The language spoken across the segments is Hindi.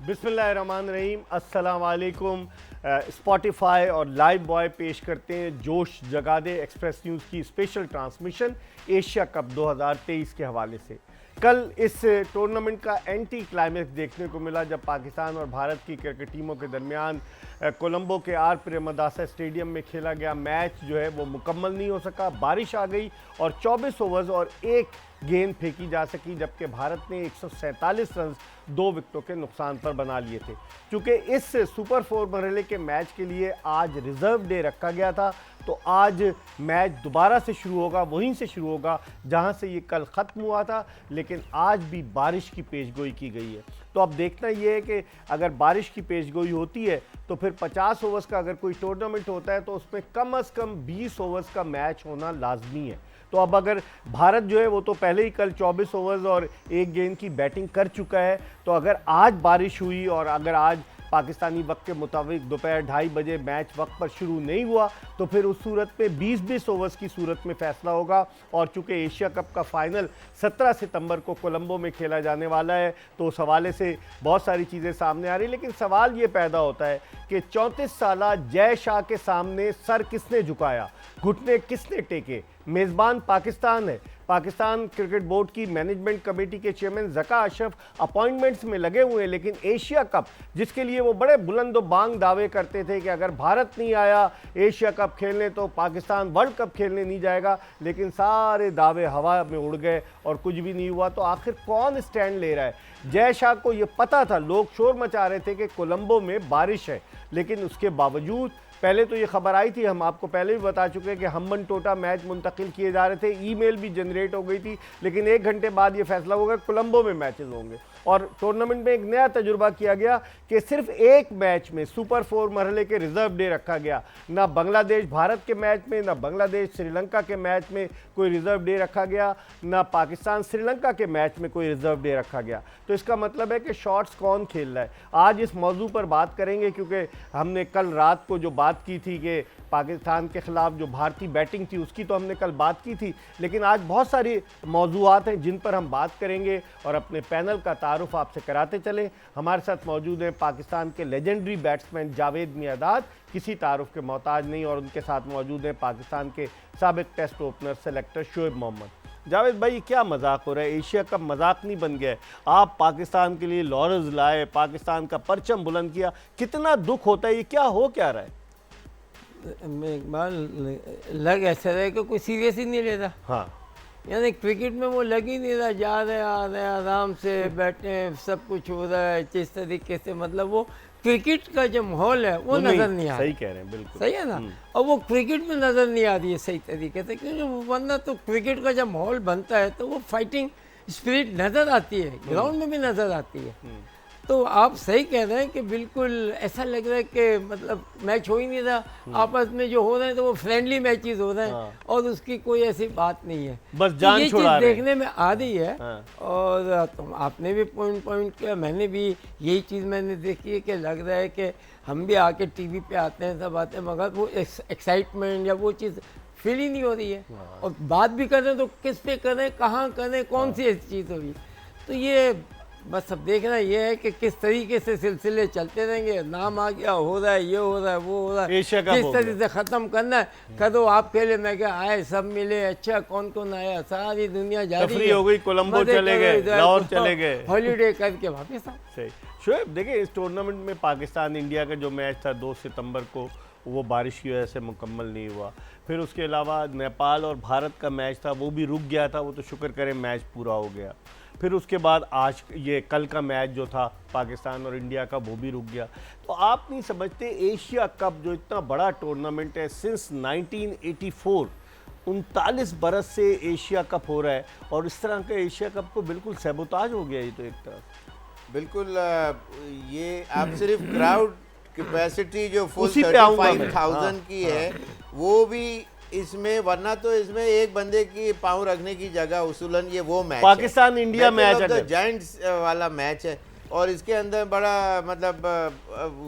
बिस्मिल्लाहिर्रहमानिर्रहीम, अस्सलाम वालेकुम। स्पॉटिफाई और लाइव बॉय पेश करते हैं जोश जगा दे एक्सप्रेस न्यूज़ की स्पेशल ट्रांसमिशन एशिया कप 2023 के हवाले से। कल इस टूर्नामेंट का एंटी क्लाइमैक्स देखने को मिला जब पाकिस्तान और भारत की क्रिकेट टीमों के दरमियान कोलंबो के आर प्रेमदासा स्टेडियम में खेला गया मैच जो है वो मुकम्मल नहीं हो सका। बारिश आ गई और 24 ओवर्स और एक गेंद फेंकी जा सकी, जबकि भारत ने 147 रन 2 विकेटों के नुकसान पर बना लिए थे। चूँकि इस सुपर 4 मरहले के मैच के लिए आज रिजर्व डे रखा गया था, तो आज मैच दोबारा से शुरू होगा, वहीं से शुरू होगा जहां से ये कल ख़त्म हुआ था। लेकिन आज भी बारिश की पेशगोई की गई है। तो अब देखना ये है कि अगर बारिश की पेशगोई होती है तो फिर 50 ओवर्स का अगर कोई टूर्नामेंट होता है तो उसमें कम से कम 20 ओवर्स का मैच होना लाजमी है। तो अब अगर भारत जो है वो तो पहले ही कल 24 ओवर्स और एक गेंद की बैटिंग कर चुका है, तो अगर आज बारिश हुई और अगर आज पाकिस्तानी वक्त के मुताबिक दोपहर 2:30 बजे मैच वक्त पर शुरू नहीं हुआ तो फिर उस सूरत में 20-20 ओवर्स की सूरत में फैसला होगा। और चूंकि एशिया कप का फाइनल 17 सितंबर को कोलंबो में खेला जाने वाला है, तो उस हवाले से बहुत सारी चीज़ें सामने आ रही। लेकिन सवाल ये पैदा होता है कि 34 साला जय शाह के सामने सर किसने झुकाया, घुटने किसने टेके? मेज़बान पाकिस्तान है। पाकिस्तान क्रिकेट बोर्ड की मैनेजमेंट कमेटी के चेयरमैन ज़का अशरफ अपॉइंटमेंट्स में लगे हुए हैं, लेकिन एशिया कप जिसके लिए वो बड़े बुलंदो बांग दावे करते थे कि अगर भारत नहीं आया एशिया कप खेलने तो पाकिस्तान वर्ल्ड कप खेलने नहीं जाएगा, लेकिन सारे दावे हवा में उड़ गए और कुछ भी नहीं हुआ। तो आखिर कौन स्टैंड ले रहा है? जय शाह को ये पता था, लोग शोर मचा रहे थे कि कोलंबो में बारिश है, लेकिन उसके बावजूद पहले तो ये खबर आई थी, हम आपको पहले भी बता चुके हैं कि हम्बन टोटा मैच मुंतकिल किए जा रहे थे, ईमेल भी जनरेट हो गई थी, लेकिन 1 घंटे बाद ये फैसला होगा कोलंबो में मैचेस होंगे। और टूर्नामेंट में एक नया तजुर्बा किया गया कि सिर्फ एक मैच में सुपर 4 मरहले के रिजर्व डे रखा गया। ना बांग्लादेश भारत के मैच में, ना बांग्लादेश श्रीलंका के मैच में कोई रिजर्व डे रखा गया, ना पाकिस्तान श्रीलंका के मैच में कोई रिजर्व डे रखा गया। तो इसका मतलब है कि शॉट्स कौन खेल रहा है। आज इस मौजू पर बात करेंगे, क्योंकि हमने कल रात को जो बात की थी कि पाकिस्तान के खिलाफ जो भारतीय बैटिंग थी उसकी तो हमने कल बात की थी, लेकिन आज बहुत सारी मौजूआत हैं जिन पर हम बात करेंगे और अपने पैनल का तारुफ आपसे कराते चले। हमारे साथ मौजूद हैं पाकिस्तान के लेजेंडरी बैट्समैन जावेद मियांदाद, किसी तारुफ के मोहताज नहीं, और उनके साथ मौजूद हैं पाकिस्तान के साबिक test opener selector Shoaib Mohammad. Javed भाई, क्या मजाक हो रहा है? एशिया कप मजाक नहीं बन गया है। आप पाकिस्तान के लिए लॉरेंस लाए, पाकिस्तान का परचम बुलंद किया, कितना दुख होता है, ये क्या हो क्या रहा है? लग ऐसा रहा है कि कोई सीरियस ही नहीं लेता। हाँ, यानी क्रिकेट में वो लग ही नहीं रहा, जा रहे आ रहे आराम से बैठे, सब कुछ हो रहा है जिस तरीके से, मतलब वो क्रिकेट का जो माहौल है वो नज़र नहीं आ रहा। सही कह रहे हैं, बिल्कुल सही है ना। और वो क्रिकेट में नज़र नहीं आ रही है सही तरीके से, क्योंकि वरना तो क्रिकेट का जब माहौल बनता है तो वो फाइटिंग स्पिरिट नज़र आती है, ग्राउंड में भी नज़र आती है। तो आप सही कह रहे हैं कि बिल्कुल ऐसा लग रहा है कि मतलब मैच हो ही नहीं रहा, आपस में जो हो रहे हैं तो वो फ्रेंडली मैचेस हो रहे हैं और उसकी कोई ऐसी बात नहीं है, बस जान ये छुड़ा चीज़ रहे देखने में आ रही है। और तो आपने भी पॉइंट किया, मैंने भी यही चीज़ मैंने देखी है कि लग रहा है कि हम भी आके टीवी पे आते हैं, सब आते हैं, मगर वो एक्साइटमेंट या वो चीज़ फील ही नहीं हो रही है। और बात भी कर रहे हैं तो किस पे करें, कहाँ करें, कौन सी ऐसी चीज़ होगी। तो ये बस अब देखना ये है कि किस तरीके से सिलसिले चलते रहेंगे। नाम आ गया, हो रहा है, ये हो रहा है, वो हो रहा है, किस तरीके से ख़त्म करना है। कदो आप खेले, मैं क्या आए, सब मिले, अच्छा कौन कौन आया, सारी दुनिया जा रही हो गई, कोलंबो चले गए, लाहौर चले गए, हॉलीडे करके वापस आ। सही। शोएब, देखिए इस टूर्नामेंट में पाकिस्तान इंडिया का जो मैच था 2 सितंबर को, वो बारिश की वजह से मुकम्मल नहीं हुआ। फिर उसके अलावा नेपाल और भारत का मैच था, वो भी रुक गया था, वो तो शुक्र करें मैच पूरा हो गया। फिर उसके बाद आज ये कल का मैच जो था पाकिस्तान और इंडिया का, वो भी रुक गया। तो आप नहीं समझते एशिया कप जो इतना बड़ा टूर्नामेंट है, सिंस 1984 39 बरस से एशिया कप हो रहा है, और इस तरह का एशिया कप को बिल्कुल सैबोताज हो गया ये तो एक तरफ। बिल्कुल ये आप सिर्फ क्राउड कैपेसिटी जो फुल 35,000 की है वो भी इसमें, वरना तो इसमें एक बंदे की पाँव रखने की जगह उसूलन ये वो मैच पाकिस्तान इंडिया मैच है, जायंट्स वाला मैच है, और इसके अंदर बड़ा मतलब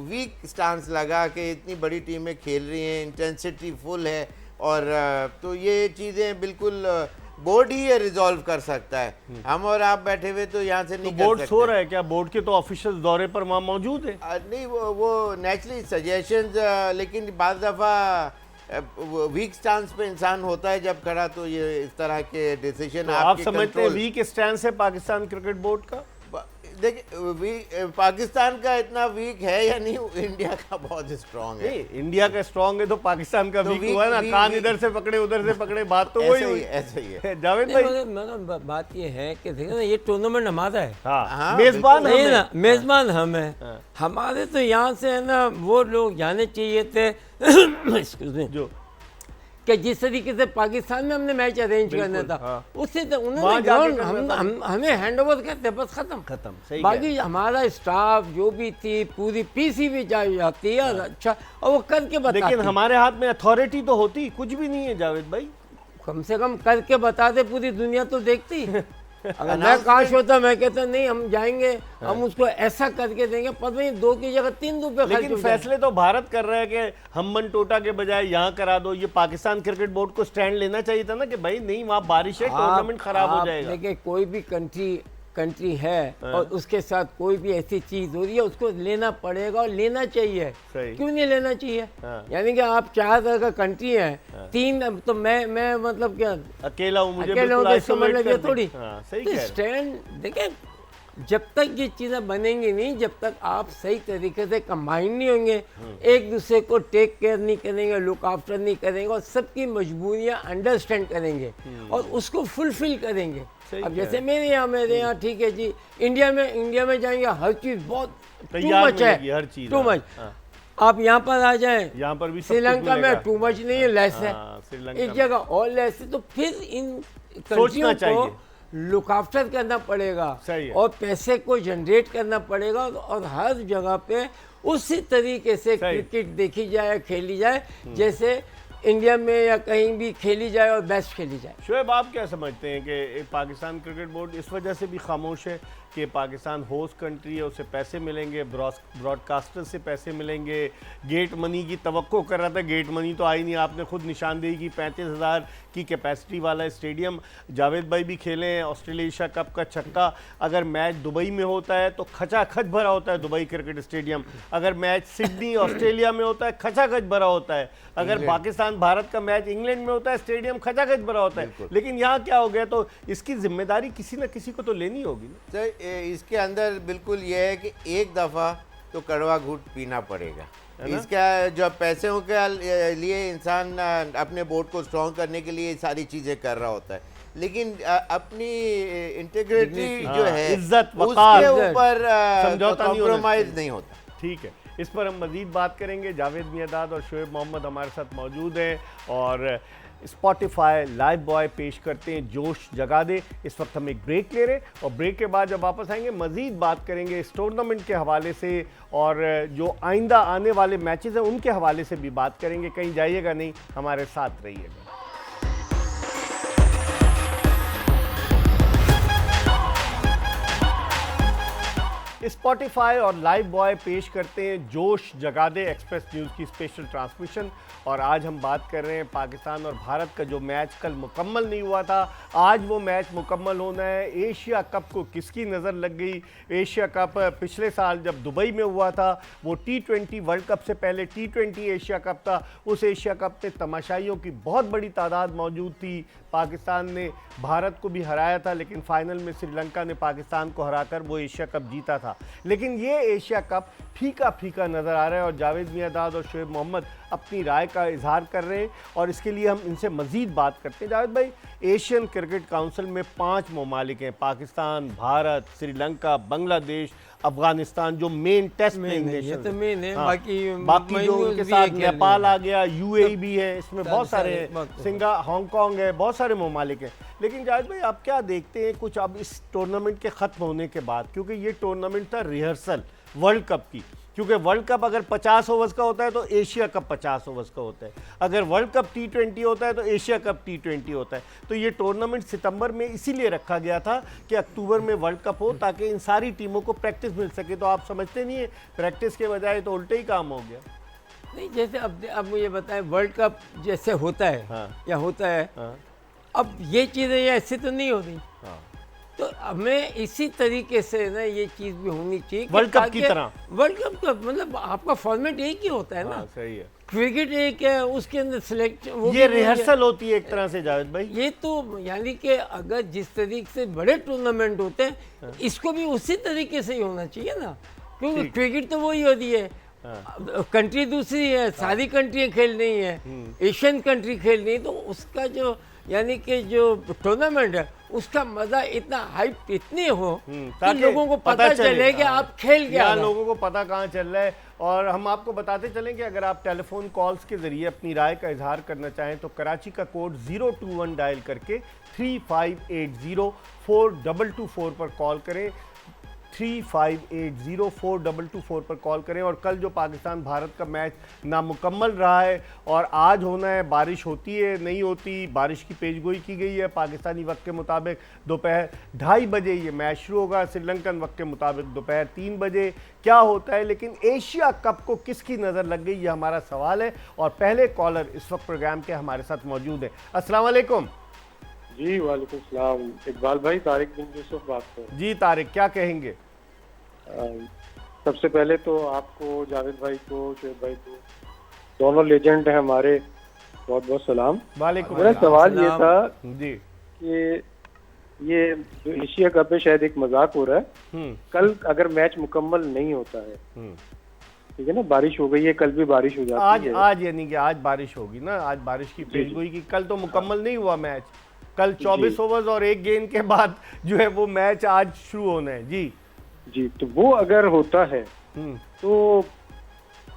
वीक स्टांस लगा कि इतनी बड़ी टीमें खेल रही हैं, इंटेंसिटी फुल है, और तो ये चीज़ें बिल्कुल बोर्ड ही ये रिजॉल्व कर सकता है। हम और आप बैठे हुए तो यहाँ से तो नहीं कर बोर्ड सकते। सो रहा है क्या? बोर्ड के तो ऑफिशियल दौरे पर वहाँ मौजूद है। नहीं, वो नेचुरली सजेशंस, लेकिन बाज़ दफ़ा वीक स्टांस पे इंसान होता है जब खड़ा, तो ये इस तरह के डिसीजन तो आप समझते हैं वीक स्टैंड है पाकिस्तान क्रिकेट बोर्ड का? देखिए, पाकिस्तान का इतना वीक है या नहीं, इंडिया का बहुत स्ट्रांग है। नहीं, इंडिया का स्ट्रांग है तो पाकिस्तान का तो वीक हुआ ना। कान इधर से पकड़े उधर से पकड़े, बात तो वही हुई। ऐसे ही है। जावेद नहीं, भाई, मगर बात ये है कि देखो ना, ये टूर्नामेंट हमारा है। हाँ, मेजबान नहीं हम ना, हैं। मेजबान हम है। हमारे तो यहाँ से है ना वो लोग जाने चाहिए थे excuse me, जो कि जिस तरीके से पाकिस्तान में हमने मैच अरेंज करना था, हाँ। उससे तो वहाँ उन्होंने जाके ग्राउंड करना था। हमें हैंड ओवर करते बस खत्म। सही बाकी हमारा स्टाफ जो भी थी पूरी पीसी भी जाती है और अच्छा, और वो करके बताती। लेकिन हमारे हाथ में अथॉरिटी तो होती कुछ भी नहीं है जावेद भाई। कम से कम करके बताते, पूरी दुनिया तो देखती। अगर मैं काश होता, मैं कहता नहीं हम जाएंगे, हम उसको ऐसा करके देंगे, पता नहीं 2 की जगह 3 रुपए खर्च लेकिन हो जाए। फैसले तो भारत कर रहा है कि हम्मन टोटा के बजाय यहाँ करा दो। ये पाकिस्तान क्रिकेट बोर्ड को स्टैंड लेना चाहिए था ना कि भाई नहीं, वहाँ बारिश है, टूर्नामेंट खराब हो जाएगा। देखिए, कोई भी कंट्री है और उसके साथ कोई भी ऐसी चीज हो रही है, उसको लेना पड़ेगा और लेना चाहिए। सही। क्यों नहीं लेना चाहिए? हाँ। यानी कि आप 4 तरह का कंट्री है, 3 तो मैं मतलब क्या अकेला हूँ, मुझे अकेले बिल्कुल हो तो इसका isolate मतलब कर ये दे। थोड़ी। हाँ, सही तो कह रहे हैं। स्टैंड देखिए, जब तक ये चीज़ें बनेंगी नहीं, जब तक आप सही तरीके से कंबाइन नहीं होंगे, एक दूसरे को टेक केयर नहीं करेंगे, लुक आफ्टर नहीं करेंगे और सबकी मजबूरियां अंडरस्टैंड करेंगे और उसको फुलफिल करेंगे। सही अब कह जैसे मेरे यहाँ ठीक है जी, इंडिया में जाएंगे, हर चीज़ बहुत टू तैयार मच है, मिलेगी हर चीज़। टू हाँ, मच। हाँ। आप यहाँ पर आ जाएं, यहाँ पर भी सब श्रीलंका कुछ में मिलेगा। टू मच नहीं है, लेस है। हाँ, श्रीलंका एक में। जगह और लेस है, तो फिर इन सोचना कंट्रियों चाहिए। को लुक आफ्टर करना पड़ेगा सही है। और पैसे को जनरेट करना पड़ेगा और हर जगह पे उसी तरीके से सही। क्रिकेट देखी जाए, खेली जाए, जैसे इंडिया में या कहीं भी खेली जाए और बेस्ट खेली जाए। शोएब, आप क्या समझते हैं कि पाकिस्तान क्रिकेट बोर्ड इस वजह से भी खामोश है कि पाकिस्तान होस्ट कंट्री है, उसे पैसे मिलेंगे, ब्रॉडकास्टर से पैसे मिलेंगे, गेट मनी की तवक्को कर रहा था, गेट मनी तो आई नहीं। आपने खुद निशानदेही की, 35,000 की कैपेसिटी वाला स्टेडियम। जावेद भाई भी खेले हैं ऑस्ट्रेलिया एशिया कप का छक्का। अगर मैच दुबई में होता है तो खचाखच भरा होता है दुबई क्रिकेट स्टेडियम। अगर मैच सिडनी ऑस्ट्रेलिया में होता है, खचाखच भरा होता है। अगर पाकिस्तान भारत का मैच इंग्लैंड में होता है, स्टेडियम खचाखच भरा होता है। लेकिन यहाँ क्या हो गया, तो इसकी जिम्मेदारी किसी न किसी को तो लेनी होगी ना। तो इसके अंदर बिल्कुल ये है कि एक दफ़ा तो कड़वा घूंट पीना पड़ेगा। इसका जो पैसों के लिए इंसान अपने बोर्ड को स्ट्रॉन्ग करने के लिए सारी चीज़ें कर रहा होता है, लेकिन अपनी इंटीग्रिटी जो है, इज्जत, उसके वक़ार, ऊपर समझौता नहीं होना कॉम्प्रोमाइज़ चाहिए। नहीं होता। ठीक है, इस पर हम मज़ीद बात करेंगे। जावेद मियादाद और शोएब मोहम्मद हमारे साथ मौजूद हैं और स्पॉटिफाई लाइव बॉय पेश करते हैं जोश जगा दे। इस वक्त हम एक ब्रेक ले रहे हैं और ब्रेक के बाद जब वापस आएंगे मज़ीद बात करेंगे इस टूर्नामेंट के हवाले से और जो आइंदा आने वाले मैचेस हैं उनके हवाले से भी बात करेंगे। कहीं जाइएगा नहीं, हमारे साथ रहिएगा। स्पॉटिफाई और लाइव बॉय पेश करते हैं जोश जगा दे एक्सप्रेस न्यूज़ की स्पेशल ट्रांसमिशन। और आज हम बात कर रहे हैं पाकिस्तान और भारत का जो मैच कल मुकम्मल नहीं हुआ था, आज वो मैच मुकम्मल होना है। एशिया कप को किसकी नज़र लग गई? एशिया कप पिछले साल जब दुबई में हुआ था, वो T20 वर्ल्ड कप से पहले T20 एशिया कप था। उस एशिया कप में तमाशाइयों की बहुत बड़ी तादाद मौजूद थी। पाकिस्तान ने भारत को भी हराया था, लेकिन फाइनल में श्रीलंका ने पाकिस्तान को हराकर वो एशिया कप जीता था। लेकिन ये एशिया कप फीका फीका नज़र आ रहा है और जावेद मियादाद और शोएब मोहम्मद अपनी राय का इजहार कर रहे हैं और इसके लिए हम इनसे मज़ीद बात करते हैं। जावेद भाई, एशियन क्रिकेट काउंसिल में 5 ममालिक हैं, पाकिस्तान, भारत, श्रीलंका, बांग्लादेश, अफगानिस्तान, जो मेन टेस्ट प्लेइंग नेशन तो मेन है। हाँ, बाकी जो उनके साथ नेपाल आ गया, UAE भी है, इसमें बहुत सारे सारे हांगकांग है, बहुत सारे ममालिक हैं। लेकिन जावेद भाई, आप क्या देखते हैं कुछ अब इस टूर्नामेंट के ख़त्म होने के बाद, क्योंकि ये टूर्नामेंट था रिहर्सल वर्ल्ड कप की, क्योंकि वर्ल्ड कप अगर 50 ओवर्स का होता है तो एशिया कप 50 ओवर्स का होता है, अगर वर्ल्ड कप T20 होता है तो एशिया कप T20 होता है। तो ये टूर्नामेंट सितंबर में इसीलिए रखा गया था कि अक्टूबर में वर्ल्ड कप हो, ताकि इन सारी टीमों को प्रैक्टिस मिल सके। तो आप समझते नहीं है प्रैक्टिस के बजाय तो उल्टे ही काम हो गया? नहीं, जैसे अब मुझे बताएं, वर्ल्ड कप जैसे होता है हाँ। या होता है, हाँ। अब ये चीज़ें ऐसे तो नहीं हो रही, हाँ। तो हमें इसी तरीके से ना ये चीज़ भी होनी चाहिए कि वर्ल्ड कप की ताकि- तरह। वर्ल्ड कप का मतलब आपका फॉर्मेट एक ही होता है ना, हाँ, सही है। क्रिकेट एक है, उसके अंदर सिलेक्ट ये रिहर्सल होती है एक तरह से जावेद भाई। ये तो यानी कि अगर जिस तरीके से बड़े टूर्नामेंट होते हैं इसको भी उसी तरीके से ही होना चाहिए ना, क्योंकि ठीक। क्रिकेट तो वही होती है, कंट्री दूसरी है, सारी कंट्रियां खेल रही हैं, एशियन कंट्री खेल रही है, तो उसका जो यानी कि जो टूर्नामेंट है उसका मजा इतना हाइप इतनी हो कि ताकि लोगों को पता चले कि आप खेल क्या यहाँ रहे हैं। लोगों को पता कहाँ चल रहा है। और हम आपको बताते चलें कि अगर आप टेलीफोन कॉल्स के जरिए अपनी राय का इजहार करना चाहें तो कराची का कोड 021 डायल करके 3580-4224 पर कॉल करें, 3580-4224 पर कॉल करें। और कल जो पाकिस्तान भारत का मैच नामुकम्मल रहा है और आज होना है, बारिश होती है नहीं होती, बारिश की पेशगोई की गई है पाकिस्तानी वक्त के मुताबिक दोपहर 2:30 बजे ये मैच शुरू होगा, श्रीलंकन वक्त के मुताबिक दोपहर 3 बजे। क्या होता है, लेकिन एशिया कप को किसकी नज़र लग गई, ये हमारा सवाल है। और पहले कॉलर इस वक्त प्रोग्राम के हमारे साथ मौजूद है। अस्सलाम वालेकुम। जी वालेकुम सलाम। इकबाल भाई, तारिक बिन यूसुफ बात कर रहा जी तारिक, क्या कहेंगे? हूं। सबसे पहले तो आपको, जावेद भाई को, शोएब भाई को, दोनों लेजेंड हैं हमारे, बहुत बहुत सलाम। वालेकुम मेरा सवाल ये था जी। कि ये जो एशिया कप है शायद एक मजाक हो रहा है। कल अगर मैच मुकम्मल नहीं होता है, ठीक है ना, बारिश हो गई है, कल भी बारिश हो जाती है, आज यानी कि आज बारिश होगी ना, आज बारिश की पेशगोई की। कल तो मुकम्मल नहीं हुआ मैच, कल 24 ओवर्स और 1 गेंद के बाद जो है वो मैच आज शुरू होना है। जी जी, तो वो अगर होता है तो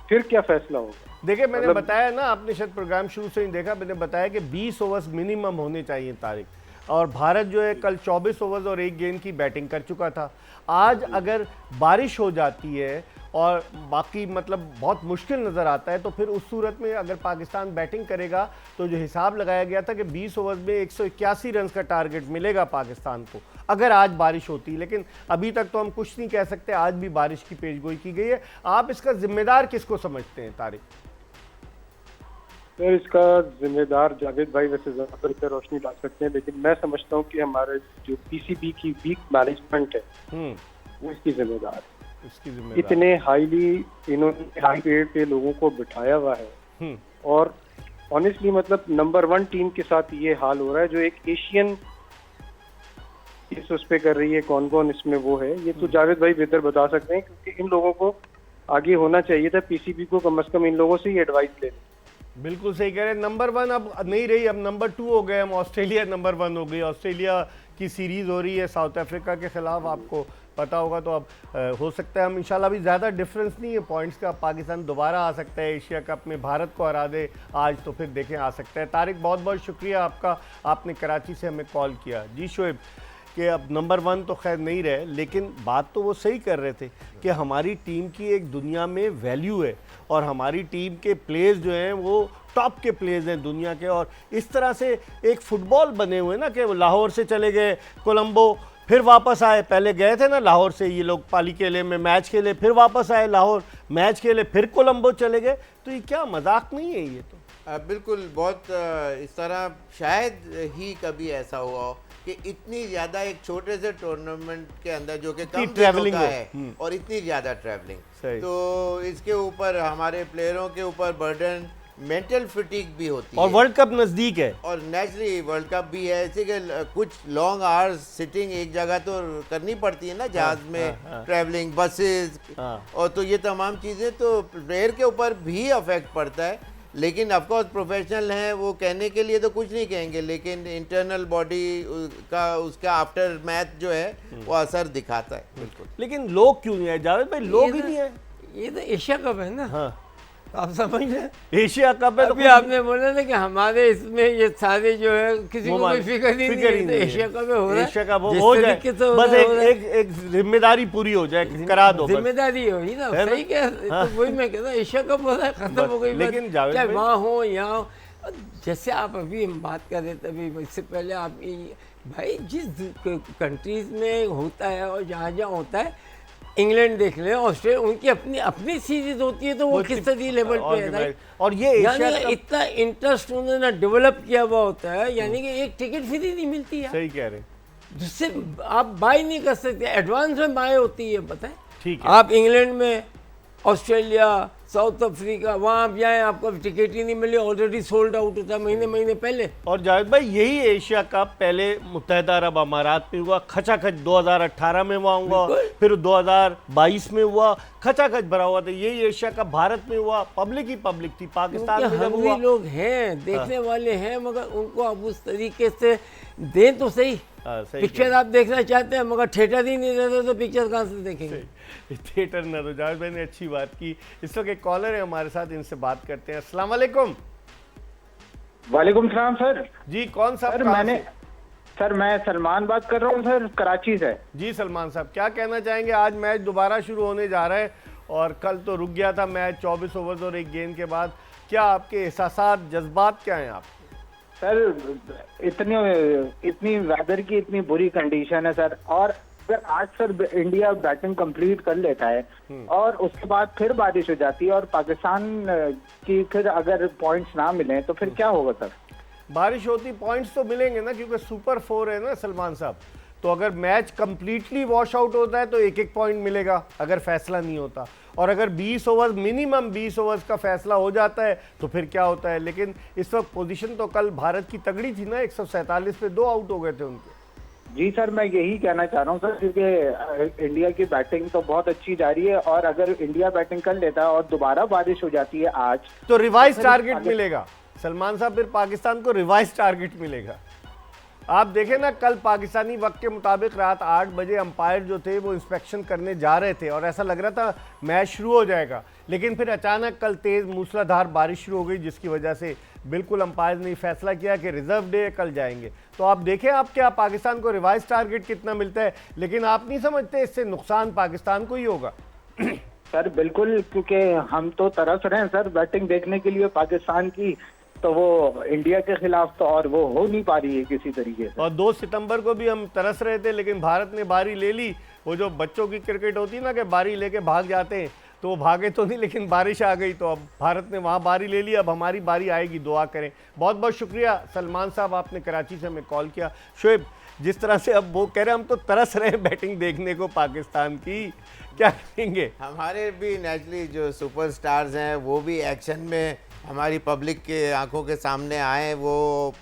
फिर क्या फैसला होगा? देखिए, मैंने बताया ना, आपने शायद प्रोग्राम शुरू से नहीं देखा, मैंने बताया कि 20 ओवर्स मिनिमम होने चाहिए तारिक, और भारत जो है कल 24 ओवर्स और 1 गेंद की बैटिंग कर चुका था। आज अगर बारिश हो जाती है और बाकी मतलब बहुत मुश्किल नज़र आता है, तो फिर उस सूरत में अगर पाकिस्तान बैटिंग करेगा तो जो हिसाब लगाया गया था कि 20 ओवर में 181 रन का टारगेट मिलेगा पाकिस्तान को अगर आज बारिश होती। लेकिन अभी तक तो हम कुछ नहीं कह सकते, आज भी बारिश की पेशगोई की गई है। आप इसका जिम्मेदार किसको समझते हैं तारिक? सर, इसका जिम्मेदार जावेद भाई वैसे ज़्यादा करके रोशनी ला सकते हैं, लेकिन मैं समझता हूँ कि हमारे जो पीसीबी की वीक मैनेजमेंट है वो इसकी जिम्मेदार है। इतने इन्होंने हाई पेड पे लोगों को बिठाया हुआ है, और ऑनेस्टली मतलब नंबर 1 टीम के साथ ये हाल हो रहा है जो एक एशियन उस पे कर रही है। कौन कौन इसमें वो है, ये तो जावेद भाई बेहतर बता सकते हैं, क्योंकि इन लोगों को आगे होना चाहिए था, पीसीबी को कम से कम इन लोगों से ही एडवाइस लेनी। बिल्कुल सही कह रहे हैं। नंबर 1 अब नहीं रही, अब नंबर 2 हो गए हम। ऑस्ट्रेलिया नंबर 1 हो गई। ऑस्ट्रेलिया की सीरीज हो रही है साउथ अफ्रीका के खिलाफ, आपको पता होगा। तो अब हो सकता है हम इंशाल्लाह भी ज़्यादा डिफरेंस नहीं है पॉइंट्स का, पाकिस्तान दोबारा आ सकता है एशिया कप में, भारत को हरा दे आज तो फिर देखें आ सकता है। तारिक, बहुत बहुत शुक्रिया आपका, आपने कराची से हमें कॉल किया। जी शोएब, कि अब नंबर 1 तो खैर नहीं रहे, लेकिन बात तो वो सही कर रहे थे कि हमारी टीम की एक दुनिया में वैल्यू है और हमारी टीम के प्लेयर्स जो हैं वो टॉप के प्लेयर्स हैं दुनिया के। और इस तरह से एक फुटबॉल बने हुए ना कि वो लाहौर से चले गए कोलंबो, फिर वापस आए। पहले गए थे ना लाहौर से ये लोग पाली केले में मैच खेले, फिर वापस आए लाहौर मैच खेले, फिर कोलंबो चले गए। तो ये क्या मजाक नहीं है ये तो? बिल्कुल, बहुत इस तरह शायद ही कभी ऐसा हुआ हो कि इतनी ज़्यादा एक छोटे से टूर्नामेंट के अंदर जो कि कम ट्रैवलिंग है और इतनी ज़्यादा ट्रैवलिंग, तो इसके ऊपर हमारे प्लेयरों के ऊपर बर्डन, मेंटल फिटिक भी होती है। और वर्ल्ड कप नज़दीक है और नेचुरली वर्ल्ड कप भी है, ऐसे कि कुछ लॉन्ग आवर्स सिटिंग एक जगह तो करनी पड़ती है ना, जहाज में ट्रैवलिंग, बसेस, और तो ये तमाम चीज़ें तो प्लेयर के ऊपर भी अफेक्ट पड़ता है। लेकिन ऑफकोर्स प्रोफेशनल हैं, वो कहने के लिए तो कुछ नहीं कहेंगे, लेकिन इंटरनल बॉडी का उसका आफ्टर मैच जो है वो असर दिखाता है। बिल्कुल। लेकिन लोग क्यों नहीं है जावेद भाई? लोग ही नहीं है। ये तो एशिया कप है ना। हाँ, आप समझ रहे, एशिया कप है। तो अभी आपने बोला ना कि हमारे इसमें ये सारे जो है किसी को कोई फिक्र ही नहीं है, तो एशिया कप हो रहा है, एशिया कप हो जाए, बस एक जिम्मेदारी पूरी हो जाए, करा दो, जिम्मेदारी हो ही ना, सही क्या। तो वही मैं कहता हूँ, एशिया कप हो रहा है, खत्म हो गई। लेकिन चाहे वहाँ हो यहाँ, जैसे आप अभी बात कर रहे थे, अभी इससे पहले आप भाई जिस कंट्रीज में होता है और जहाँ जहाँ होता है, इंग्लैंड देख लें, ऑस्ट्रेलिया, उनकी अपनी अपनी सीरीज होती है तो वो किस तरह लेवल पे है भाई। और ये यानी इतना इंटरेस्ट उन्होंने डेवलप किया हुआ होता है, यानी कि एक टिकट फ्री नहीं मिलती है, सही कह रहे हैं, जिससे आप बाय नहीं कर सकते, एडवांस में बाय होती है, पता है। ठीक है, आप इंग्लैंड में, ऑस्ट्रेलिया, साउथ अफ्रीका, वहाँ आप जाएँ, आपको टिकट ही नहीं मिले, ऑलरेडी सोल्ड आउट होता है महीने पहले। और जावेद भाई यही एशिया कप पहले मुत्तहिदा अरब अमारात में हुआ, खचाखच 2018 में हुआ, फिर 2022 में हुआ, खचाखच भरा हुआ था। यही एशिया कप भारत में हुआ, पब्लिक ही पब्लिक थी, पाकिस्तान में जब हुआ। लोग हैं, देखने वाले हैं, मगर उनको आप उस तरीके से दें तो सही। पिक्चर आप देखना चाहते हैं मगर थिएटर ही नहीं देते तो पिक्चर कहाँ से देखेंगे। थिएटर ना, तो जावेद भाई ने अच्छी बात की। इस वक्त एक कॉलर है हमारे साथ, इनसे बात करते हैं। अस्सलाम वालेकुम। वालेकुम सलाम सर। जी कौन सा? सर मैं सलमान बात कर रहा हूँ सर, कराची से। जी सलमान साहब, क्या कहना चाहेंगे? आज मैच दोबारा शुरू होने जा रहा है और कल तो रुक गया था मैच 24 ओवर और 1 गेंद के बाद। क्या आपके एहसासात, जज्बात क्या हैं आप? सर इतनी वेदर की इतनी बुरी कंडीशन है सर, और अगर आज सर इंडिया बैटिंग कंप्लीट कर लेता है और उसके बाद फिर बारिश हो जाती है और पाकिस्तान की फिर अगर पॉइंट्स ना मिले तो फिर क्या होगा सर? बारिश होती पॉइंट्स तो मिलेंगे ना, क्योंकि सुपर 4 है ना सलमान साहब। तो अगर मैच कंप्लीटली वॉश आउट होता है तो 1-1 पॉइंट मिलेगा अगर फैसला नहीं होता, और अगर 20 ओवर, मिनिमम 20 ओवर्स का फैसला हो जाता है तो फिर क्या होता है। लेकिन इस वक्त पोजीशन तो कल भारत की तगड़ी थी ना, 147 पे 2 आउट हो गए थे उनके। जी सर, मैं यही कहना चाह रहा हूँ सर, क्योंकि इंडिया की बैटिंग तो बहुत अच्छी जा रही है और अगर इंडिया बैटिंग कर लेता है और दोबारा बारिश हो जाती है आज, तो रिवाइज टारगेट मिलेगा सलमान साहब, फिर पाकिस्तान को रिवाइज टारगेट मिलेगा। आप देखें ना, कल पाकिस्तानी वक्त के मुताबिक रात 8 बजे अंपायर जो थे वो इंस्पेक्शन करने जा रहे थे और ऐसा लग रहा था मैच शुरू हो जाएगा, लेकिन फिर अचानक कल तेज़ मूसलाधार बारिश शुरू हो गई, जिसकी वजह से बिल्कुल अंपायर ने फैसला किया कि रिजर्व डे कल जाएंगे। तो आप देखें आप क्या पाकिस्तान को रिवाइज टारगेट कितना मिलता है, लेकिन आप नहीं समझते इससे नुकसान पाकिस्तान को ही होगा। सर बिल्कुल, क्योंकि हम तो तरस रहे हैं सर बैटिंग देखने के लिए पाकिस्तान की, तो वो इंडिया के खिलाफ तो और वो हो नहीं पा रही है किसी तरीके से। और 2 सितंबर को भी हम तरस रहे थे, लेकिन भारत ने बारी ले ली। वो जो बच्चों की क्रिकेट होती है ना कि बारी लेके भाग जाते हैं, तो वो भागे तो नहीं, लेकिन बारिश आ गई तो अब भारत ने वहाँ बारी ले ली, अब हमारी बारी आएगी, दुआ करें। बहुत बहुत शुक्रिया सलमान साहब, आपने कराची से हमें कॉल किया। शोएब, जिस तरह से अब वो कह रहे हैं हम तो तरस रहे हैं बैटिंग देखने को पाकिस्तान की, क्या कहेंगे? हमारे भी नेचुरली जो सुपरस्टार्स हैं वो भी एक्शन में हमारी पब्लिक के आंखों के सामने आए। वो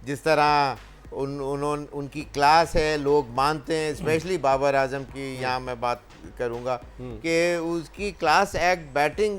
जिस तरह उनकी क्लास है, लोग मानते हैं, स्पेशली बाबर आजम की यहाँ मैं बात करूँगा कि उसकी क्लास एक्ट बैटिंग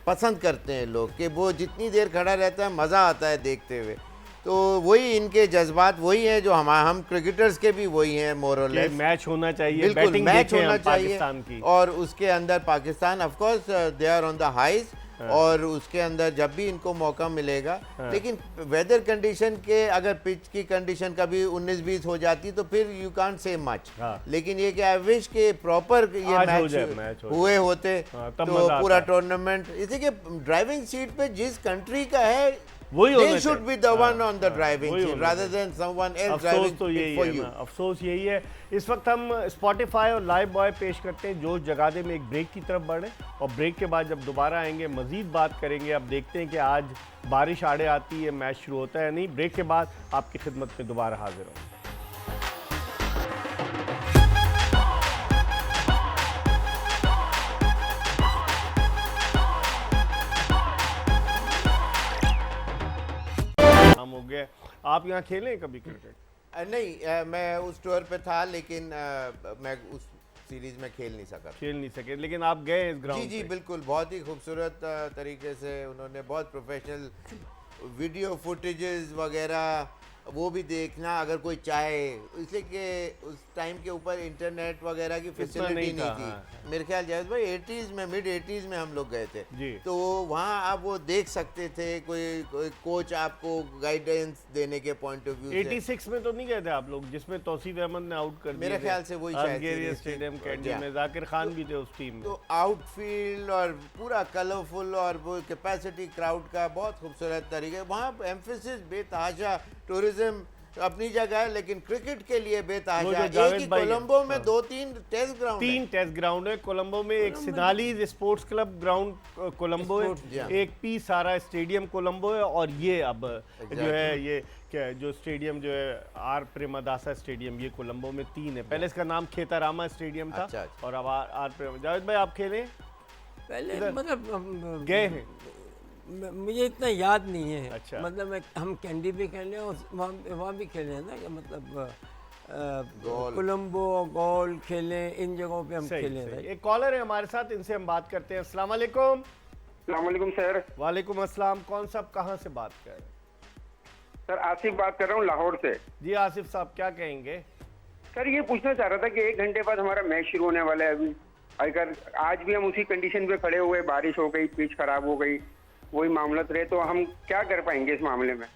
पसंद करते हैं लोग, कि वो जितनी देर खड़ा रहता है मज़ा आता है देखते हुए। तो वही इनके जज्बात वही हैं जो हम क्रिकेटर्स के भी वही हैं, मोरलेस मैच होना चाहिए, बिल्कुल बैटिंग मैच होना चाहिए की। और उसके अंदर Pakistan of course they are on the highs, और उसके अंदर जब भी इनको मौका मिलेगा, लेकिन वेदर कंडीशन के, अगर पिच की कंडीशन कभी 19-20 हो जाती तो फिर यू कांट से मच। लेकिन ये कि आई विश के प्रॉपर ये मैच हुए होते तो पूरा टूर्नामेंट, इसी के ड्राइविंग सीट पे जिस कंट्री का है वही they should be the one on the driving seat rather than someone else driving तो यही for है you। अफसोस यही है। इस वक्त हम स्पॉटिफाई और लाइव बॉय पेश करते हैं जोश जगादे में, एक ब्रेक की तरफ बढ़े और ब्रेक के बाद जब दोबारा आएंगे मजीद बात करेंगे। अब देखते हैं कि आज बारिश आड़े आती है, मैच शुरू होता है नहीं। ब्रेक के बाद आपकी खिदमत में दोबारा हाजिर हूँ। हो गया। आप यहाँ खेलें कभी क्रिकेट? नहीं, मैं उस टूर पे था, लेकिन मैं उस सीरीज में खेल नहीं सके, लेकिन आप गए इस ग्राउंड? जी बिल्कुल, बहुत ही खूबसूरत तरीके से उन्होंने, बहुत प्रोफेशनल वीडियो फुटेजेस वगैरह वो भी देखना अगर कोई चाहे, इसलिए कि उस टाइम के ऊपर इंटरनेट वगैरह की फैसिलिटी नहीं थी। मेरे ख्याल जावेद भाई 80s में, मिड 80s में हम लोग गए थे जी। तो वहाँ आप वो देख सकते थे, कोई कोच आपको गाइडेंस देने के पॉइंट ऑफ व्यू। 86 में तो नहीं गए थे आप लोग, जिसमें तौसीफ अहमद ने आउट कर दिया? मेरे ख्याल से वही शायद स्टेडियम कैंडी में जाकिर खान भी थे उस टीम में। तो आउटफील्ड और पूरा कलरफुल और वो कैपेसिटी क्राउड का बहुत खूबसूरत तरीके, वहाँ एम्फेसिस बेतहाशा टूरिज्म अपनी जगह है, लेकिन क्रिकेट के लिए वो बेतहाशा जो है। एक जावेद ही भाई है, कोलंबो में हाँ। 2-3 टेस्ट ग्राउंड है। 3 टेस्ट ग्राउंड है कोलंबो में, एक सिनालीज स्पोर्ट्स क्लब ग्राउंड कोलंबो है, yeah. एक पी सारा स्टेडियम कोलंबो है, और ये अब जो है ये क्या जो स्टेडियम जो है आर प्रेमदासा स्टेडियम, ये कोलंबो में 3 है। पहले इसका नाम खेतारामा स्टेडियम था, अच्छा। और अब आर प्रेम। जावेद भाई आप खेले पहले इधर मतलब गए हैं? मुझे इतना याद नहीं है। अच्छा। मतलब हम कैंडी भी खेले और वहाँ भी खेले हैं ना, कि मतलब कोलंबो गोल खेले, इन जगहों पे हम सही, खेले सही। हैं। एक कॉलर है हमारे साथ, इनसे हम बात करते हैं। अस्सलाम वालेकुम। अस्सलामुअलैकुम सर। वालेकुम अस्सलाम। कौन साहब कहाँ से बात कर रहे हैं? सर आसिफ बात कर रहा हूँ लाहौर से। जी आसिफ साहब क्या कहेंगे? सर ये पूछना चाह रहा था कि 1 घंटे बाद हमारा मैच शुरू होने वाला है। अभी अगर आज भी हम उसी कंडीशन पे खड़े हुए, बारिश हो गई, पिच खराब हो गई, वही मामला रहे, तो हम क्या कर पाएंगे इस मामले में?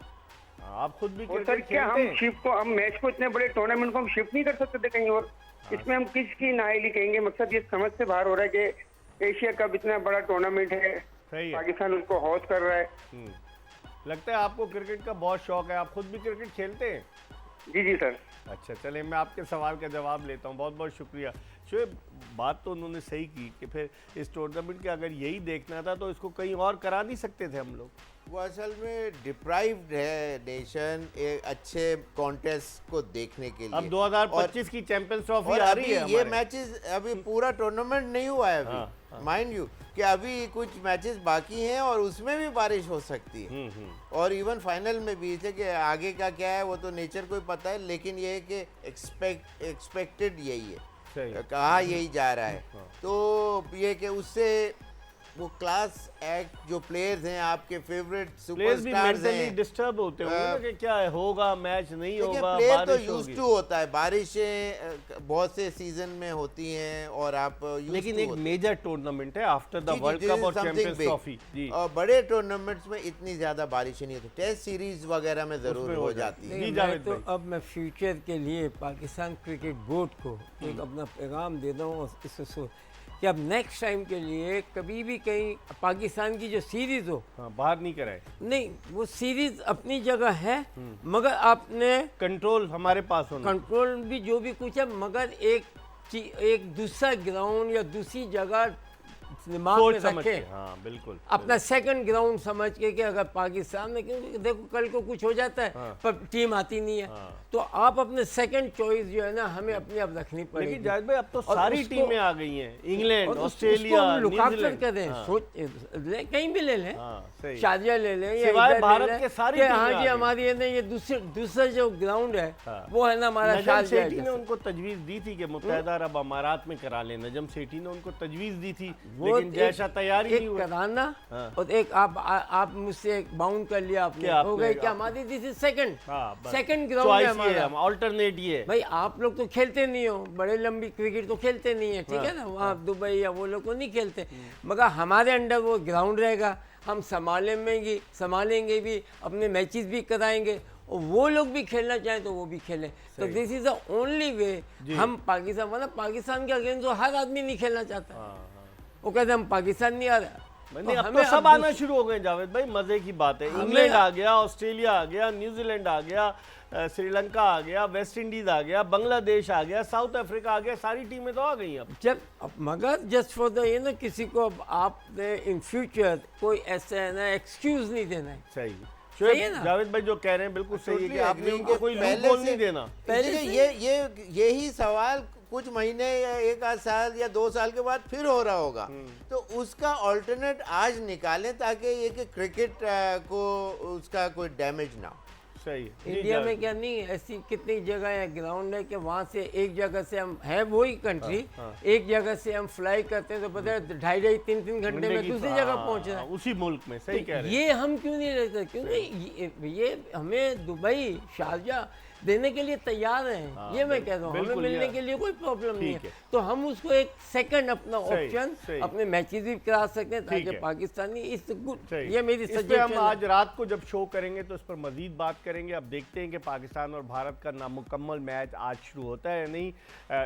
आप खुद भी और सर क्रिकेट क्या खेलते हम हैं? शिफ्ट को, हम मैच को, इतने बड़े टूर्नामेंट को हम शिफ्ट नहीं कर सकते थे कहीं और? इसमें हम किसकी नाअहली कहेंगे? मकसद ये समझ से बाहर हो रहा है कि एशिया कप इतना बड़ा टूर्नामेंट है, सही है। पाकिस्तान उसको होस्ट कर रहा है। लगता है आपको क्रिकेट का बहुत शौक है, आप खुद भी क्रिकेट खेलते हैं? जी जी सर। अच्छा चलिए, मैं आपके सवाल का जवाब लेता हूँ। बहुत बहुत शुक्रिया। शोएब, बात तो उन्होंने सही की कि फिर इस टूर्नामेंट के अगर यही देखना था तो इसको कहीं और करा नहीं सकते थे हम लोग? वो असल में डिप्राइव्ड है नेशन एक अच्छे कॉन्टेस्ट को देखने के लिए। अब 2025 की चैंपियंस ट्रॉफी और आ अभी रही है ये हमारे। मैचेस, अभी पूरा टूर्नामेंट नहीं हुआ है हाँ, अभी, माइंड यू कि अभी कुछ मैचेस बाकी हैं और उसमें भी बारिश हो सकती है, और इवन फाइनल में भी। इसलिए कि आगे का क्या है वो तो नेचर को ही पता है, लेकिन ये है कि एक्सपेक्टेड यही है, सही। कहा यही जा रहा है। तो ये कि उससे वो क्लास एक्ट जो प्लेयर्स हैं, आपके फेवरेट प्लेयर्स भी सुपरस्टार्स मेंटली हैं, डिस्टर्ब होते होंगे ना कि क्या है, होगा मैच नहीं देखिए होगा, प्लेयर तो बारिश यूज होगी। टू होता है, बारिशें बहुत से सीजन में होती हैं और आप used लेकिन to एक होते हैं। मेजर टूर्नामेंट है आफ्टर द जी, जी, वर्ल्ड this कप is और something चैंपियंस big। ट्रॉफी जी। और बड़े टूर्नामेंट्स में इतनी ज्यादा बारिशें नहीं होती, टेस्ट सीरीज वगैरह में जरूर उसमें हो हो जाती है। जी, नहीं, जावेद मैं तो भाई। अब मैं फ्यूचर के लिए पाकिस्तान क्रिकेट बोर्ड को एक अपना पैगाम देता हूँ इससे कि अब नेक्स्ट टाइम के लिए कभी भी कहीं पाकिस्तान की जो सीरीज हो, हाँ, बाहर नहीं कराए। नहीं वो सीरीज अपनी जगह है, मगर आपने कंट्रोल हमारे पास होना। कंट्रोल भी जो भी कुछ है, मगर एक दूसरा ग्राउंड या दूसरी जगह दिमाग सोच में समझ के, रखें, हाँ बिल्कुल। अपना सेकंड ग्राउंड समझ के कि अगर पाकिस्तान में, क्योंकि देखो कल को कुछ हो जाता है पर टीम आती नहीं है, तो आप अपने सेकंड चॉइस जो है ना हमें अपने आप रखनी पड़ेगी। लेकिन जावेद भाई अब तो और सारी उसको- टीमें आ गई हैं, इंग्लैंड, और ऑस्ट्रेलिया, लुकाफ्टर न्यूजीलैंड। कर दें, हाँ, कहीं भी ले लें, हाँ, सही। शारजा ले लें या सिवाय इधर ले भारत लें के सारी कि टीमें हाँ आ जी गई। हमारी है ना, ये दूसरा जो ग्राउंड है हाँ। वो है ना हमारा नजम शारजा सेठी ने जैसा। उनको तजवीज़ दी थी कि मुत्तहिदा अरब अमारात में करा लें। नजम सेठी ने उनको तजवीज़ दी थी, वो लेकिन जैसा तैयार ही नहीं एक हुआ। कराना हाँ। और एक आप मुझसे एक बाउंड कर लिया आपने, क्या हो आपने- गए क्या हमारी, दिस इज सेकंड हाँ, बस। सेकंड ग्राउंड है चॉइस ये है, हमारा। ऑल्टरनेट ये है। भाई आप लोग तो खेलते नहीं हो, बड़े लंबी क्रिकेट तो खेलते नहीं है, ठीक है ना, वहाँ दुबई या वो लोग को नहीं खेलते, मगर हमारे अंडर वो ग्राउंड रहेगा, हम संभालेंगे भी, अपने मैचेस भी कराएंगे, और वो लोग भी खेलना चाहें तो वो भी खेलें। तो this is the only way. हम पाकिस्तान, मतलब पाकिस्तान के अगेंस्ट तो हर आदमी नहीं खेलना चाहता, वो कहते हम पाकिस्तान नहीं आ रहा। नहीं, अब तो सब आना शुरू हो गए जावेद भाई, मजे की बात है। इंग्लैंड आ गया, ऑस्ट्रेलिया आ गया, न्यूजीलैंड आ गया, श्रीलंका आ गया, वेस्ट इंडीज आ गया, बांग्लादेश आ गया, साउथ अफ्रीका आ गया, सारी टीमें तो आ गई अब। मगर जस्ट फॉर द ये ना, किसी को अब आपने इन फ्यूचर कोई ऐसा है ना एक्सक्यूज नहीं देना है। सही सही है ना? जावेद भाई जो कह रहे हैं बिल्कुल सही है कि Totally आपने agree उनको कि कोई पहले लूपहोल से- नहीं देना। पहले देखिए यही सवाल कुछ महीने या 1 साल या 2 साल के बाद फिर हो रहा होगा, तो उसका ऑल्टरनेट आज निकालें ताकि ये कि क्रिकेट को उसका कोई डैमेज ना हो। सही है। जी, इंडिया में जावेद। क्या नहीं, ऐसी कितनी जगह है ग्राउंड है कि वहाँ से एक जगह से हम है वही कंट्री, एक जगह से हम फ्लाई करते हैं तो पता है 2.5-3 घंटे में की- दूसरी जगह हाँ, पहुँच रहे हैं। उसी मुल्क में, सही कह रहे हैं। ये हम क्यों नहीं रहते, क्योंकि ये हमें दुबई, शारजा देने के लिए तैयार हैं। हाँ, ये मैं कह रहा हूँ, हमें बिल्कुल मिलने यार। के लिए कोई प्रॉब्लम नहीं ठीक है, है। तो हम उसको एक सेकंड अपना सही, ऑप्शन सही। अपने मैचेस भी करा सकते हैं ठीक ताकि है। पाकिस्तानी इस गुड, सही। ये मेरी इस पे हम सजेशन आज रात को जब शो करेंगे तो इस पर मजीद बात करेंगे। अब देखते हैं कि पाकिस्तान और भारत का नामुकम्मल मैच आज शुरू होता है या नहीं।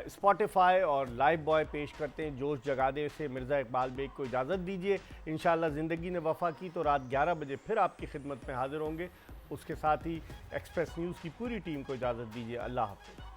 स्पॉटिफाई और लाइव बॉय पेश करते हैं जोश जगा दे से मिर्ज़ा इकबाल बेग को इजाज़त दीजिए। इंशाल्लाह ज़िंदगी ने वफ़ा की तो रात 11 बजे फिर आपकी खिदमत में हाजिर होंगे। उसके साथ ही एक्सप्रेस न्यूज़ की पूरी टीम को इजाज़त दीजिए। अल्लाह हाफ़िज़।